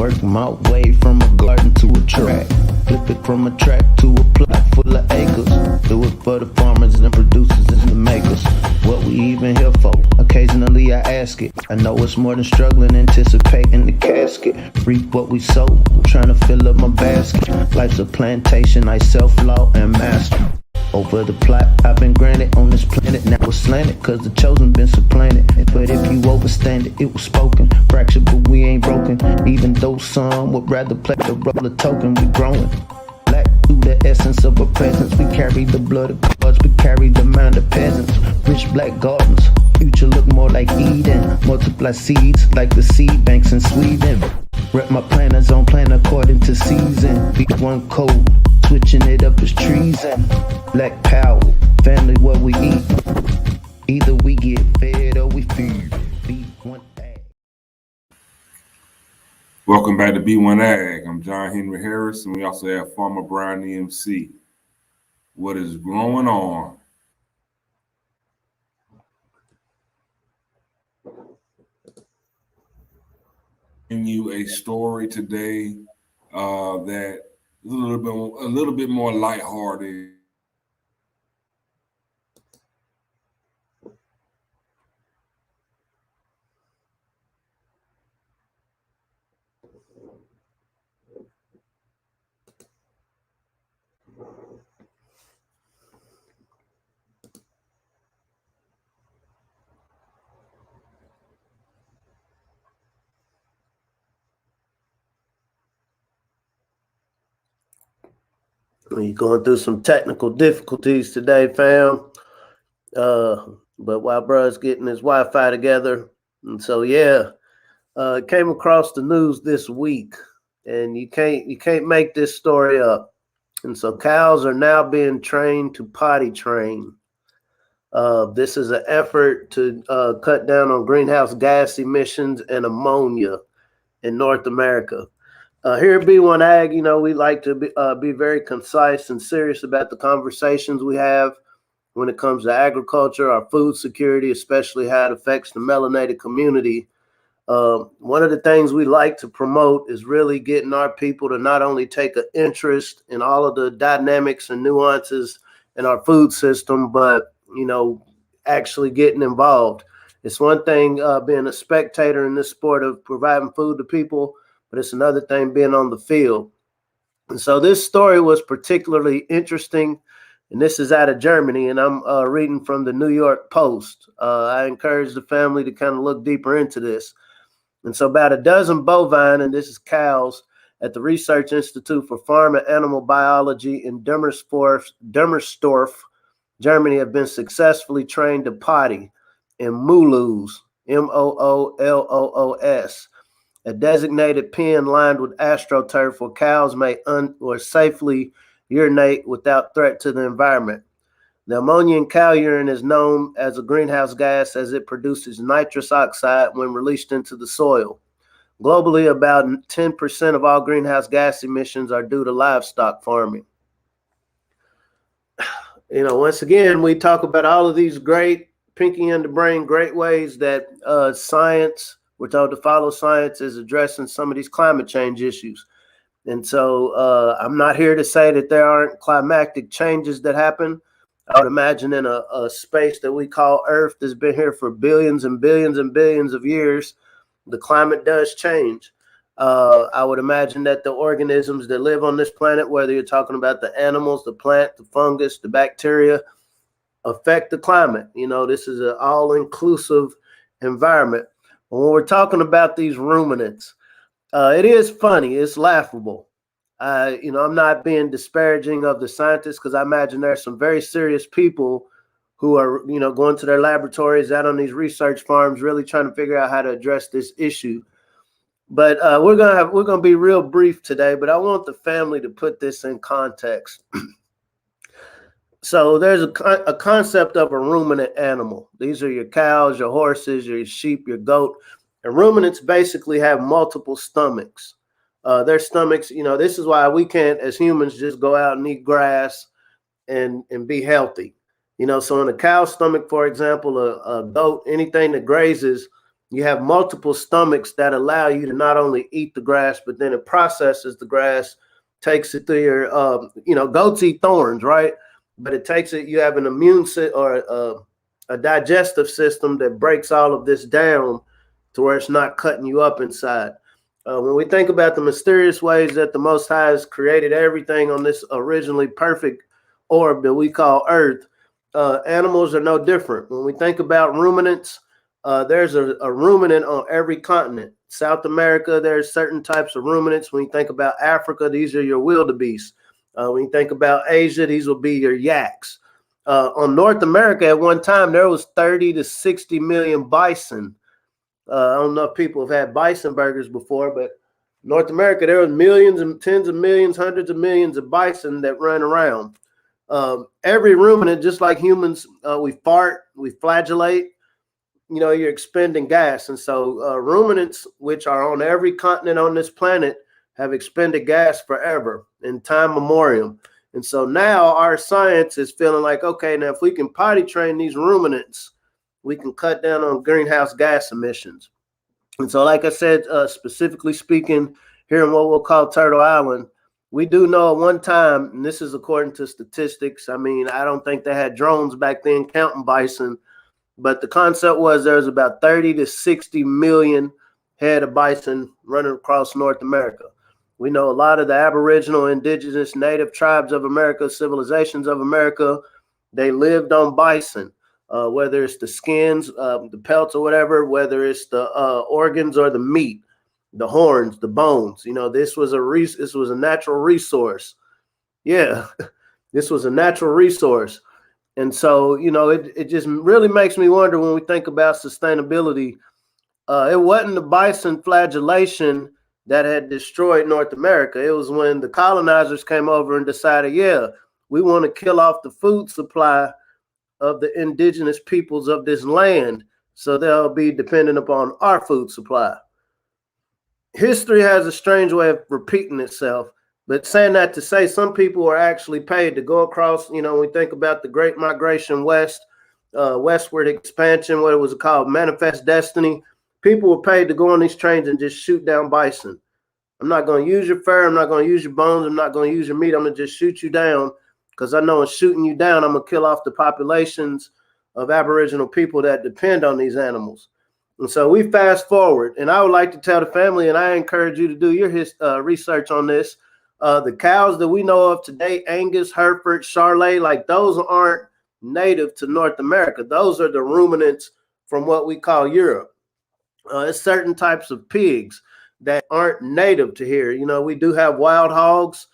Work my way from a garden to a track. Flip it from a track to a plot full of acres. Do it for the farmers and the producers and the makers. What we even here for? Occasionally I ask it. I know it's more than struggling, anticipating the casket. Reap what we sow, I'm trying to fill up my basket. Life's a plantation, I self-law and master. Over the plot I've been granted on this planet. Now it's slanted, cause the chosen been supplanted. But if you overstand it, it was spoken. Fractured, but we ain't broken. Even though some would rather play the role of token, we growing. Black through the essence of our presence. We carry the blood of gods, we carry the mind of peasants. Rich black gardens, future look more like Eden. Multiply seeds like the seed banks in Sweden. Rep my planners on plan according to season. B1 code, switching it up is treason. Black power, family what we eat. Either we get fed or we feed. B1AG. Welcome back to B1AG. I'm John Henry Harris, and we also have Farmer Brian EMC. What is going on? Bring you a story today that is a little bit more lighthearted. We're going through some technical difficulties today, fam. But while bruh's getting his Wi-Fi together. And so, came across the news this week, and you can't make this story up. And so cows are now being trained to potty train. This is an effort to cut down on greenhouse gas emissions and ammonia in North America. Here at B1AG, we like to be very concise and serious about the conversations we have when it comes to agriculture, our food security, especially how it affects the melanated community. One of the things we like to promote is really getting our people to not only take an interest in all of the dynamics and nuances in our food system, but, actually getting involved. It's one thing being a spectator in this sport of providing food to people, but it's another thing being on the field. And so this story was particularly interesting, and this is out of Germany, and I'm reading from the New York Post. I encourage the family to kind of look deeper into this. And so about a dozen bovine, and this is cows, at the Research Institute for Farm and Animal Biology in Dummersdorf, Germany, have been successfully trained to potty in mooloos, Mooloos, a designated pen lined with astroturf where cows may safely urinate without threat to the environment. The ammonia in cow urine is known as a greenhouse gas as it produces nitrous oxide when released into the soil. Globally, about 10% of all greenhouse gas emissions are due to livestock farming. Once again, we talk about all of these great, pinky in the brain, great ways that science, we're told to follow science, is addressing some of these climate change issues. And so I'm not here to say that there aren't climatic changes that happen. I would imagine in a space that we call Earth that's been here for billions and billions and billions of years, the climate does change. I would imagine that the organisms that live on this planet, whether you're talking about the animals, the plant, the fungus, the bacteria, affect the climate. This is an all-inclusive environment. When we're talking about these ruminants, it is funny. It's laughable. I'm not being disparaging of the scientists, because I imagine there's some very serious people who are, going to their laboratories out on these research farms, really trying to figure out how to address this issue. But we're gonna be real brief today. But I want the family to put this in context. So there's a concept of a ruminant animal. These are your cows, your horses, your sheep, your goat. And ruminants basically have multiple stomachs. Their stomachs, this is why we can't, as humans, just go out and eat grass and be healthy. So in a cow's stomach, for example, a goat, anything that grazes you have multiple stomachs that allow you to not only eat the grass, but then it processes the grass, takes it through your, goats eat thorns, right? But it takes it, you have an immune or a digestive system that breaks all of this down to where it's not cutting you up inside. When we think about the mysterious ways that the Most High has created everything on this originally perfect orb that we call Earth, animals are no different. When we think about ruminants, there's a ruminant on every continent. South America, there's certain types of ruminants. When you think about Africa, these are your wildebeest. When you think about Asia, these will be your yaks. On North America, at one time, there was 30 to 60 million bison. I don't know if people have had bison burgers before, but North America, there were millions and tens of millions, hundreds of millions of bison that run around. Every ruminant, just like humans, we fart, we flagellate, you're expending gas. And so ruminants, which are on every continent on this planet, have expended gas forever in time memoriam. And so now our science is feeling like, okay, now if we can potty train these ruminants, we can cut down on greenhouse gas emissions. And so, like I said, specifically speaking, here in what we'll call Turtle Island, we do know at one time, and this is according to statistics, I mean, I don't think they had drones back then counting bison, but the concept was there was about 30 to 60 million head of bison running across North America. We know a lot of the Aboriginal, indigenous, native tribes of America, civilizations of America, they lived on bison. Whether it's the skins, the pelts or whatever, whether it's the organs or the meat, the horns, the bones, this was a natural resource. Yeah, this was a natural resource. And so, it just really makes me wonder when we think about sustainability. It wasn't the bison flagellation that had destroyed North America. It was when the colonizers came over and decided, yeah, we want to kill off the food supply of the indigenous peoples of this land, so they'll be dependent upon our food supply. History has a strange way of repeating itself, but saying that to say some people are actually paid to go across, when we think about the Great Migration West, westward expansion, what it was called, Manifest Destiny, people were paid to go on these trains and just shoot down bison. I'm not going to use your fur, I'm not going to use your bones, I'm not going to use your meat, I'm going to just shoot you down, because I know in shooting you down, I'm going to kill off the populations of Aboriginal people that depend on these animals. And so we fast forward, and I would like to tell the family, and I encourage you to do your research on this. The cows that we know of today, Angus, Hereford, Charolais, like those aren't native to North America. Those are the ruminants from what we call Europe. It's certain types of pigs that aren't native to here. We do have wild hogs.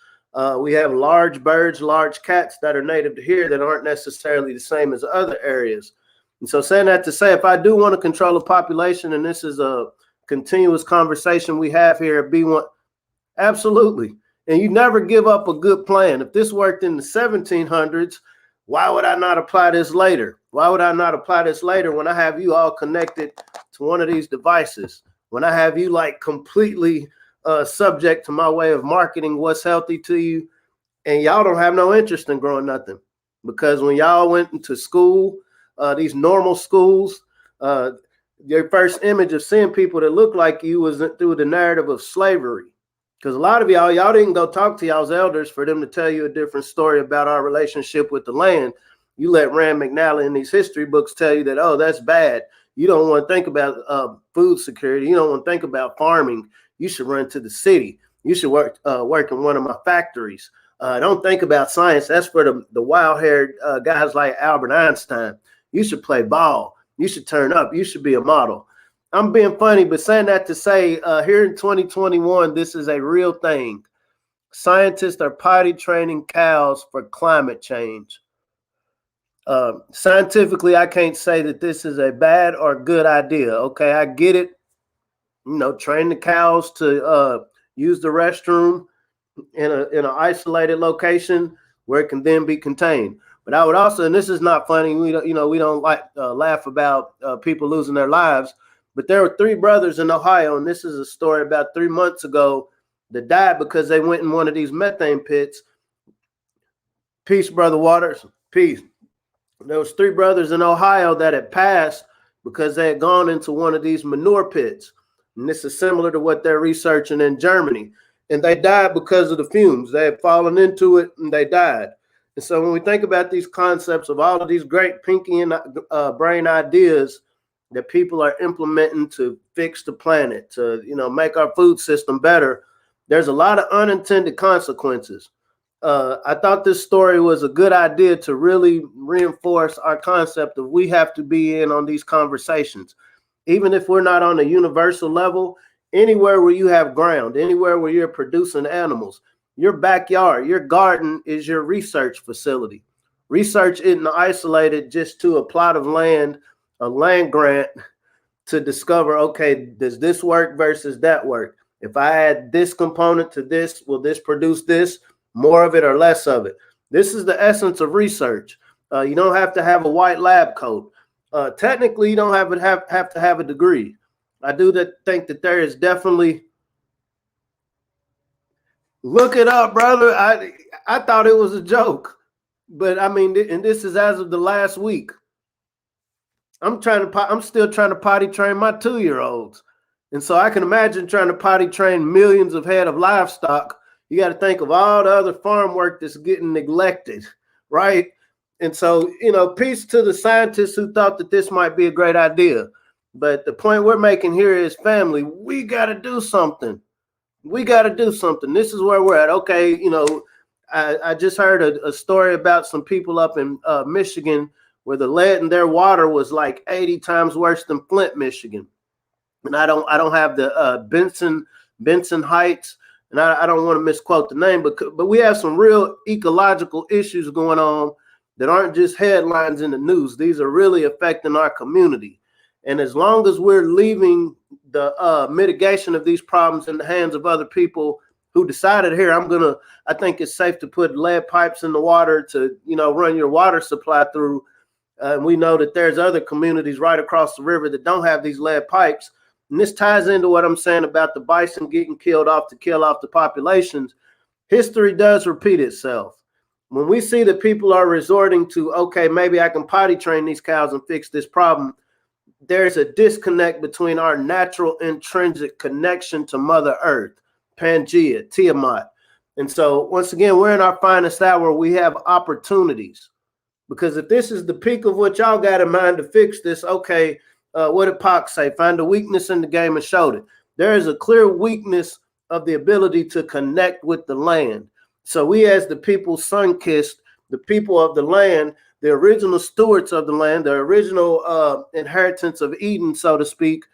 We have large birds, large cats that are native to here that aren't necessarily the same as other areas. And so saying that to say, if I do want to control a population, and this is a continuous conversation we have here at B1, absolutely. And you never give up a good plan. If this worked in the 1700s, why would I not apply this later? Why would I not apply this later when I have you all connected to one of these devices? When I have you like completely subject to my way of marketing what's healthy to you, and y'all don't have no interest in growing nothing. Because when y'all went into school, these normal schools, your first image of seeing people that look like you was through the narrative of slavery. Because a lot of y'all didn't go talk to y'all's elders for them to tell you a different story about our relationship with the land. You let Rand McNally in these history books tell you that, oh, that's bad. You don't want to think about food security. You don't want to think about farming. You should run to the city. You should work in one of my factories. Don't think about science. That's for the wild-haired guys like Albert Einstein. You should play ball. You should turn up. You should be a model. I'm being funny, but saying that to say here in 2021, this is a real thing. Scientists are potty training cows for climate change. Scientifically, I can't say that this is a bad or good idea. Okay, I get it. Train the cows to use the restroom in an isolated location where it can then be contained. But I would also, and this is not funny, we don't like laugh about people losing their lives. But there were 3 brothers in Ohio, and this is a story about 3 months ago that died because they went in one of these methane pits. Peace, Brother Waters. Peace. There was 3 brothers in Ohio that had passed because they had gone into one of these manure pits. And this is similar to what they're researching in Germany. And they died because of the fumes. They had fallen into it and they died. And so when we think about these concepts of all of these great pinky and brain ideas that people are implementing to fix the planet, to make our food system better, there's a lot of unintended consequences. I thought this story was a good idea to really reinforce our concept of we have to be in on these conversations. Even if we're not on a universal level, anywhere where you have ground, anywhere where you're producing animals, your backyard, your garden is your research facility. Research isn't isolated just to a plot of land, a land grant to discover, okay, does this work versus that work? If I add this component to this, will this produce this? More of it or less of it? This is the essence of research. You don't have to have a white lab coat. Technically, you don't have to have a degree. I do think that there is definitely. Look it up, brother. I thought it was a joke, but I mean, and this is as of the last week. I'm still trying to potty train my 2-year-olds, and so I can imagine trying to potty train millions of head of livestock. You got to think of all the other farm work that's getting neglected, right? And so, peace to the scientists who thought that this might be a great idea. But the point we're making here is, family, we got to do something. We got to do something. This is where we're at. Okay, I just heard a story about some people up in Michigan where the lead in their water was like 80 times worse than Flint, Michigan. And I don't have the Benson Heights, and I don't want to misquote the name, but we have some real ecological issues going on that aren't just headlines in the news. These are really affecting our community. And as long as we're leaving the mitigation of these problems in the hands of other people who decided, here, I think it's safe to put lead pipes in the water to, run your water supply through. And we know that there's other communities right across the river that don't have these lead pipes. And this ties into what I'm saying about the bison getting killed off to kill off the populations. History does repeat itself. When we see that people are resorting to, okay, maybe I can potty train these cows and fix this problem, there's a disconnect between our natural intrinsic connection to Mother Earth, Pangea, Tiamat. And so once again, we're in our finest hour. We have opportunities, because if this is the peak of what y'all got in mind to fix this, okay, what did Pac say? Find a weakness in the game and showed it. There is a clear weakness of the ability to connect with the land. So we, as the people sun-kissed, the people of the land, the original stewards of the land, the original inheritance of Eden, so to speak,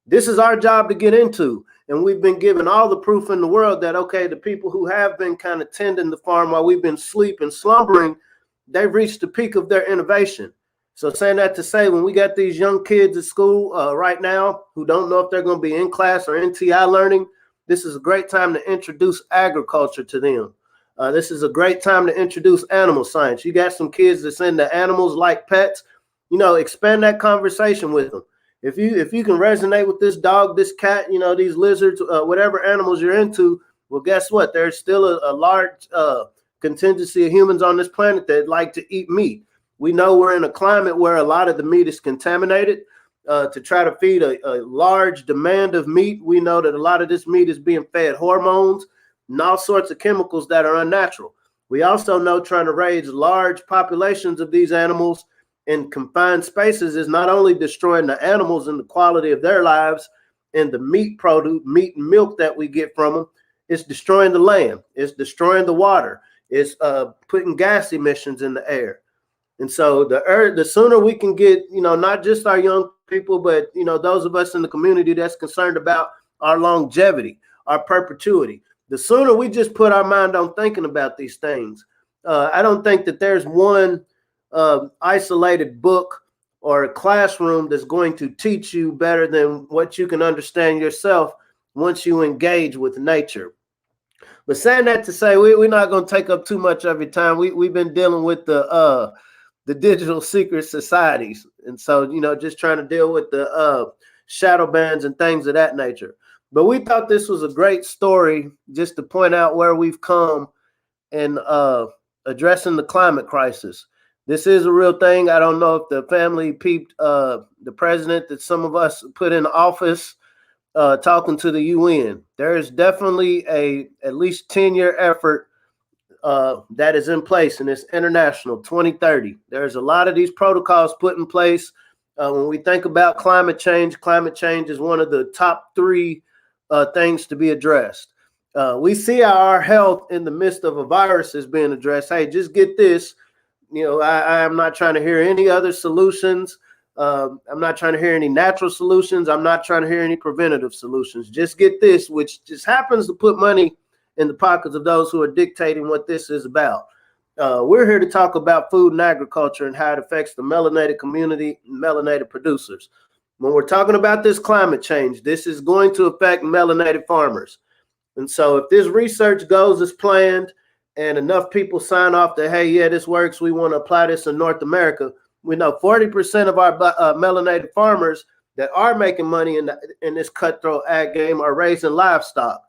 this is our job to get into. And we've been given all the proof in the world that, okay, the people who have been kind of tending the farm while we've been sleeping, slumbering, they've reached the peak of their innovation. So saying that to say, when we got these young kids at school right now who don't know if they're going to be in class or NTI learning, this is a great time to introduce agriculture to them. This is a great time to introduce animal science. You got some kids that's into animals like pets, expand that conversation with them. If you can resonate with this dog, this cat, these lizards, whatever animals you're into, well, guess what? There's still a large contingency of humans on this planet that like to eat meat. We know we're in a climate where a lot of the meat is contaminated. To try to feed a large demand of meat, we know that a lot of this meat is being fed hormones and all sorts of chemicals that are unnatural. We also know trying to raise large populations of these animals in confined spaces is not only destroying the animals and the quality of their lives and the meat and milk that we get from them, it's destroying the land, it's destroying the water, it's putting gas emissions in the air. And so the sooner we can get, not just our young people, but, those of us in the community that's concerned about our longevity, our perpetuity, the sooner we just put our mind on thinking about these things. I don't think that there's one isolated book or a classroom that's going to teach you better than what you can understand yourself once you engage with nature. But saying that to say, we're not going to take up too much of your time. We've been dealing with the digital secret societies. And so, just trying to deal with the shadow bans and things of that nature. But we thought this was a great story just to point out where we've come in addressing the climate crisis. This is a real thing. I don't know if the family peeped the president that some of us put in office talking to the UN. There is definitely a at least 10-year effort that is in place, and it's international 2030. There's a lot of these protocols put in place. When we think about climate change is one of the top three things to be addressed. We see our health in the midst of a virus is being addressed. Hey, just get this. I am not trying to hear any other solutions. I'm not trying to hear any natural solutions. I'm not trying to hear any preventative solutions. Just get this, which just happens to put money in the pockets of those who are dictating what this is about. We're here to talk about food and agriculture and how it affects the melanated community and melanated producers. When we're talking about this climate change, this is going to affect melanated farmers. And so if this research goes as planned and enough people sign off that, hey, yeah, this works, we want to apply this in North America, we know 40% of our melanated farmers that are making money in this cutthroat ag game are raising livestock.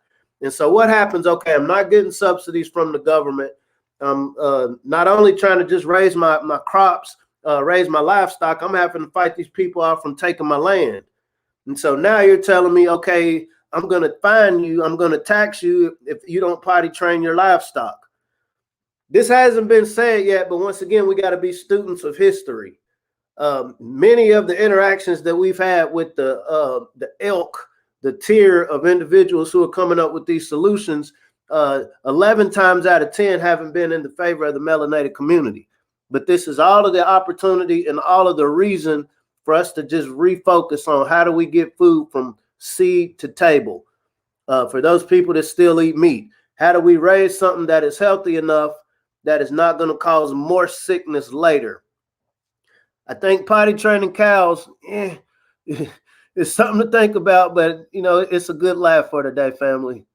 And so what happens? Okay, I'm not getting subsidies from the government. I'm not only trying to just raise my crops, raise my livestock, I'm having to fight these people out from taking my land. And so now you're telling me, okay, I'm going to fine you, I'm going to tax you if you don't potty train your livestock. This hasn't been said yet, but once again, we got to be students of history. Many of the interactions that we've had with the ilk, the tier of individuals who are coming up with these solutions, 11 times out of 10 haven't been in the favor of the melanated community. But this is all of the opportunity and all of the reason for us to just refocus on how do we get food from seed to table. For those people that still eat meat, how do we raise something that is healthy enough that is not going to cause more sickness later? I think potty training cows, it's something to think about, but it's a good laugh for today, family.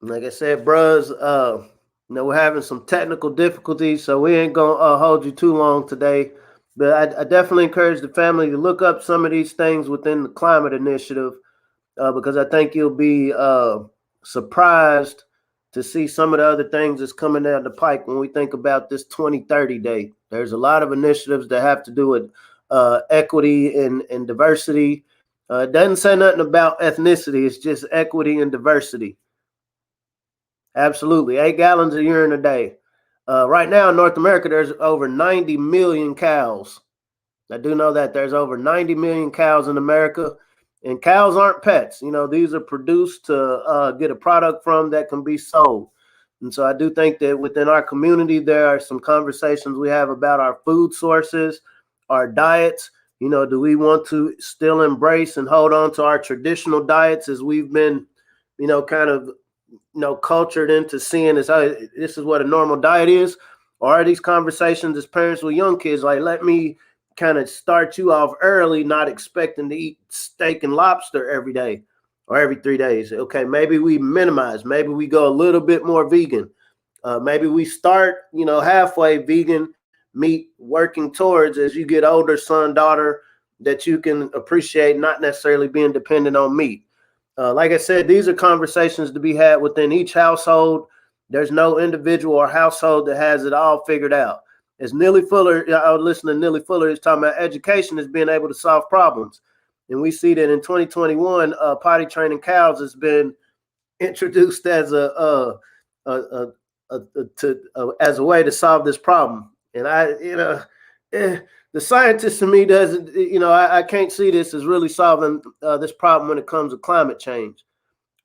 Like I said, bros, we're having some technical difficulties, so we ain't gonna hold you too long today. But I definitely encourage the family to look up some of these things within the climate initiative, because I think you'll be surprised to see some of the other things that's coming down the pike when we think about this 2030 date. There's a lot of initiatives that have to do with equity and diversity. It doesn't say nothing about ethnicity. It's just equity and diversity. Absolutely. 8 gallons of urine a day. Right now in North America, there's over 90 million cows. I do know that there's over 90 million cows in America. And cows aren't pets. These are produced to get a product from that can be sold. And so I do think that within our community, there are some conversations we have about our food sources, our diets. Do we want to still embrace and hold on to our traditional diets as we've been, kind of, cultured into seeing this is what a normal diet is? Or are these conversations as parents with young kids like, let me kind of start you off early, not expecting to eat steak and lobster every day or every 3 days? Okay, maybe we minimize. Maybe we go a little bit more vegan. Maybe we start, halfway vegan meat, working towards as you get older, son, daughter, that you can appreciate not necessarily being dependent on meat. Like I said, these are conversations to be had within each household. There's no individual or household that has it all figured out. As Neely Fuller, I was listening to Neely Fuller, he's talking about education as being able to solve problems. And we see that in 2021, potty training cows has been introduced as a as a way to solve this problem. And the scientist in me doesn't, I can't see this as really solving this problem when it comes to climate change.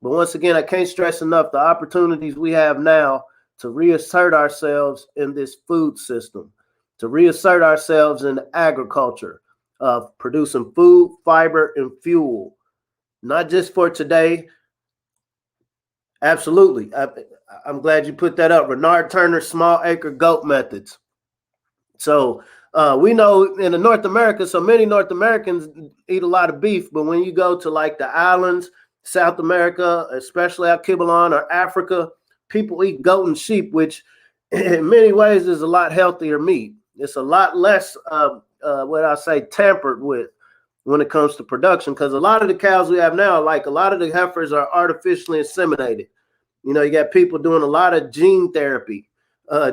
But once again, I can't stress enough the opportunities we have now to reassert ourselves in this food system, to reassert ourselves in agriculture, producing food, fiber, and fuel, not just for today. Absolutely. I'm glad you put that up. Renard Turner's small acre goat methods. So we know in North America, so many North Americans eat a lot of beef, but when you go to like the islands, South America, especially out Kibalon or Africa, people eat goat and sheep, which in many ways is a lot healthier meat. It's a lot less, what I say, tampered with. when it comes to production, because a lot of the cows we have now, like a lot of the heifers are artificially inseminated. You know, you got people doing a lot of gene therapy,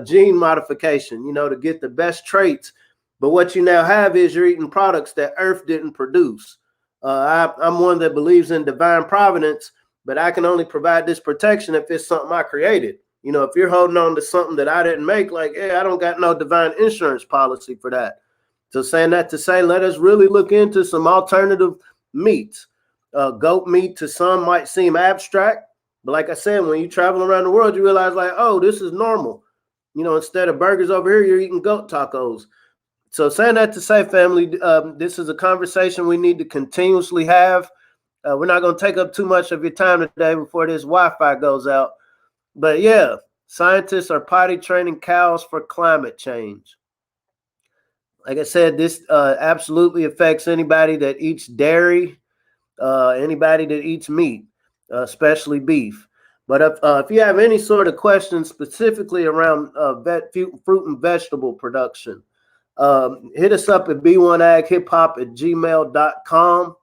gene modification, you know, to get the best traits. But what you now have is you're eating products that Earth didn't produce. I'm one that believes in divine providence, but I can only provide this protection if it's something I created. You know, if you're holding on to something that I didn't make, like, hey, I don't got no divine insurance policy for that. So saying that to say, let us really look into some alternative meats. Goat meat to some might seem abstract, but like I said, when you travel around the world, you realize like, oh, this is normal. You know, instead of burgers over here, you're eating goat tacos. So saying that to say, family, this is a conversation we need to continuously have. We're not going to take up too much of your time today before this Wi-Fi goes out. But yeah, scientists are potty training cows for climate change. Like I said, this absolutely affects anybody that eats dairy, anybody that eats meat, especially beef. But if you have any sort of questions specifically around fruit and vegetable production, hit us up at B1AG@gmail.com.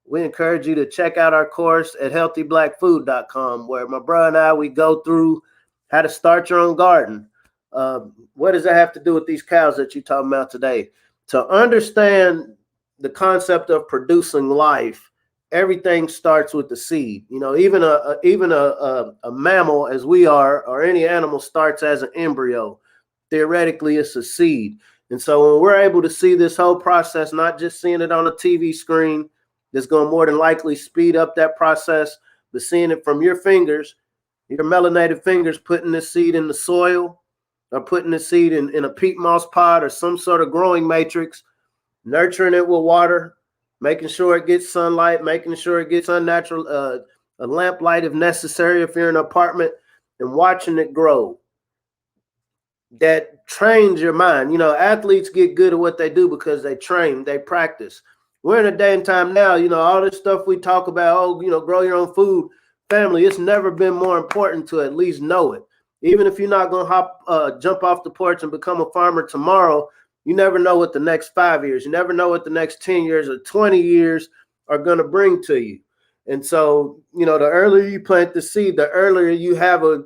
We encourage you to check out our course at healthyblackfood.com, where my brother and I, we go through how to start your own garden. What does that have to do with these cows that you're talking about today? To understand the concept of producing life, everything starts with the seed. You know, even a mammal as we are, or any animal, starts as an embryo. Theoretically, it's a seed. And so when we're able to see this whole process, not just seeing it on a TV screen, that's going to more than likely speed up that process, but seeing it from your fingers, your melanated fingers, putting this seed in the soil, or putting the seed in a peat moss pot or some sort of growing matrix, nurturing it with water, making sure it gets sunlight, making sure it gets unnatural, a lamp light if necessary if you're in an apartment, and watching it grow. That trains your mind. You know, athletes get good at what they do because they train, they practice. We're in a day and time now, you know, all this stuff we talk about, oh, you know, grow your own food. Family, it's never been more important to at least know it. Even if you're not going to jump off the porch and become a farmer tomorrow, you never know what the next 5 years, you never know what the next 10 years or 20 years are going to bring to you. And so, you know, the earlier you plant the seed, the earlier you have a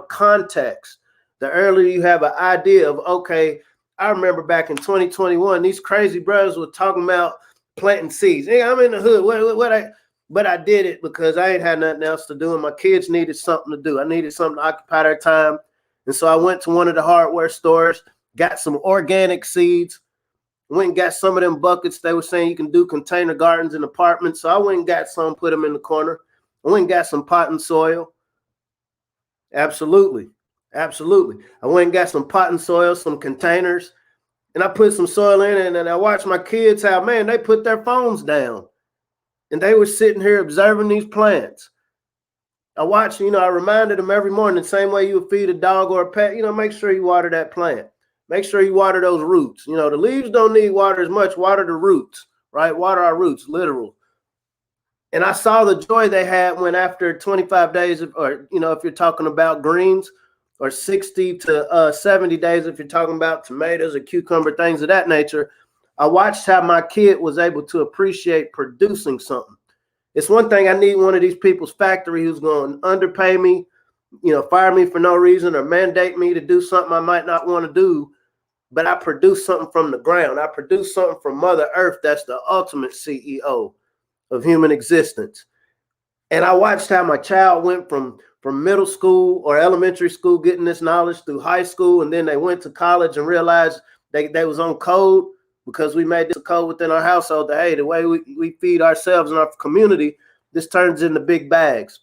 context, the earlier you have an idea of, okay, I remember back in 2021, these crazy brothers were talking about planting seeds. Hey, I'm in the hood. But I did it because I ain't had nothing else to do, and my kids needed something to do. I needed something to occupy their time. And so I went to one of the hardware stores, got some organic seeds, went and got some of them buckets. They were saying you can do container gardens in apartments. So I went and got some, put them in the corner. I went and got some pot and soil. Absolutely. Absolutely. I went and got some pot and soil, some containers, and I put some soil in it, and I watched my kids how, man, they put their phones down, and they were sitting here observing these plants. I watched, you know, I reminded them every morning, the same way you would feed a dog or a pet, you know, make sure you water that plant. Make sure you water those roots. You know, the leaves don't need water as much. Water the roots, right? Water our roots, literal. And I saw the joy they had when after 25 days, or, you know, if you're talking about greens, or 60 to 70 days if you're talking about tomatoes or cucumber, things of that nature, I watched how my kid was able to appreciate producing something. It's one thing I need one of these people's factory who's going to underpay me, you know, fire me for no reason, or mandate me to do something I might not want to do, but I produce something from the ground. I produce something from Mother Earth that's the ultimate CEO of human existence. And I watched how my child went from middle school or elementary school getting this knowledge through high school, and then they went to college and realized they was on code, because we made this a code within our household that, hey, the way we feed ourselves and our community, this turns into big bags.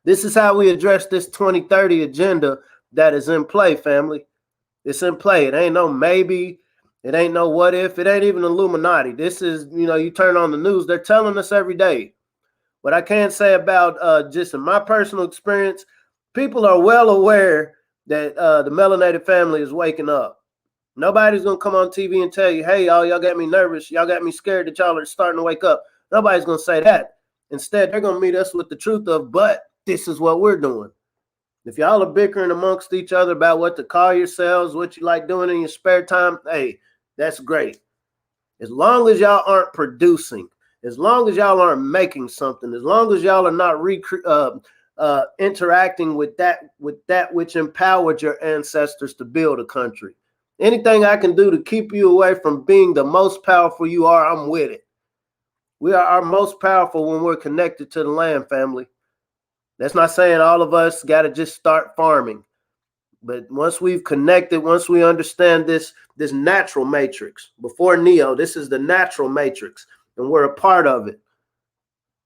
This is how we address this 2030 agenda that is in play, family. It's in play. It ain't no maybe. It ain't no what if. It ain't even Illuminati. This is, you know, you turn on the news, they're telling us every day. What I can say about just in my personal experience, people are well aware that the melanated family is waking up. Nobody's going to come on TV and tell you, hey, y'all got me nervous. Y'all got me scared that y'all are starting to wake up. Nobody's going to say that. Instead, they're going to meet us with the truth of, but this is what we're doing. If y'all are bickering amongst each other about what to call yourselves, what you like doing in your spare time, hey, that's great. As long as y'all aren't producing, as long as y'all aren't making something, as long as y'all are not interacting with that which empowered your ancestors to build a country. Anything I can do to keep you away from being the most powerful you are, I'm with it. We are our most powerful when we're connected to the land, family. That's not saying all of us got to just start farming. But once we've connected, once we understand this natural matrix, before Neo, this is the natural matrix, and we're a part of it.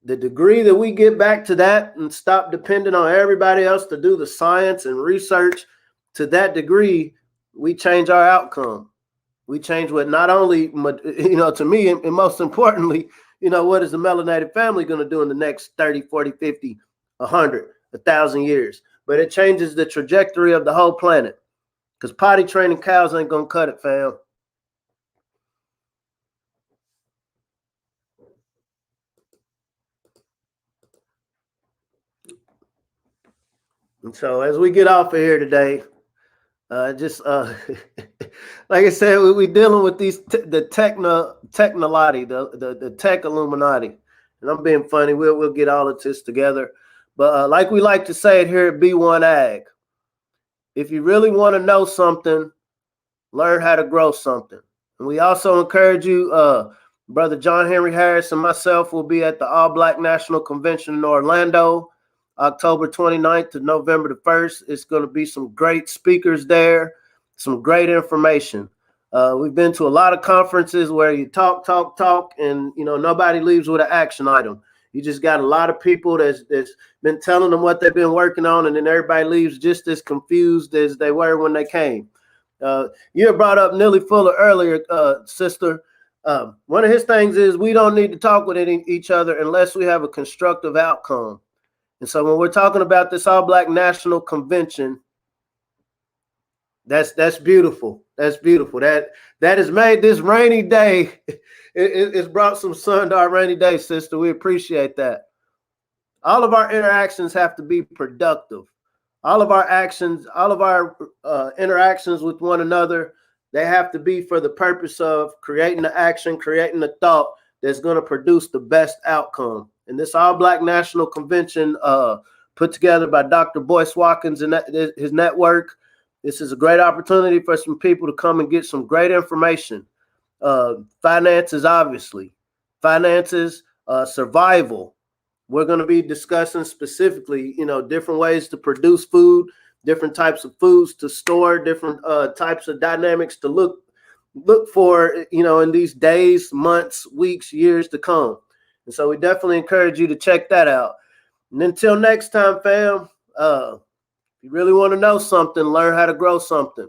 The degree that we get back to that and stop depending on everybody else to do the science and research, to that degree, we change our outcome. We change what not only, to me, and most importantly, what is the melanated family going to do in the next 30, 40, 50, 100, 1,000 years? But it changes the trajectory of the whole planet, because potty training cows ain't going to cut it, fam. And so as we get off of here today, like I said, we dealing with these the technolati, the tech Illuminati, and I'm being funny. We'll get all of this together, but like we like to say it here at B1AG, if you really want to know something, learn how to grow something. And we also encourage you, Brother John Henry Harris and myself will be at the All Black National Convention in Orlando, October 29th to November the 1st. It's going to be some great speakers there, some great information. We've been to a lot of conferences where you talk, and nobody leaves with an action item. You just got a lot of people that's been telling them what they've been working on, and then everybody leaves just as confused as they were when they came. You had brought up Nilly Fuller earlier, sister. One of his things is we don't need to talk with each other unless we have a constructive outcome. And so when we're talking about this All Black National Convention, that's beautiful. That's beautiful. That has made this rainy day. It's brought some sun to our rainy day, sister. We appreciate that. All of our interactions have to be productive. All of our actions, all of our interactions with one another, they have to be for the purpose of creating the action, creating the thought that's going to produce the best outcome. And this All Black National Convention put together by Dr. Boyce Watkins and his network, this is a great opportunity for some people to come and get some great information. Finances, obviously. Finances, survival. We're going to be discussing specifically, different ways to produce food, different types of foods to store, different types of dynamics to look for, in these days, months, weeks, years to come. And so we definitely encourage you to check that out. And until next time, fam, if you really want to know something, learn how to grow something.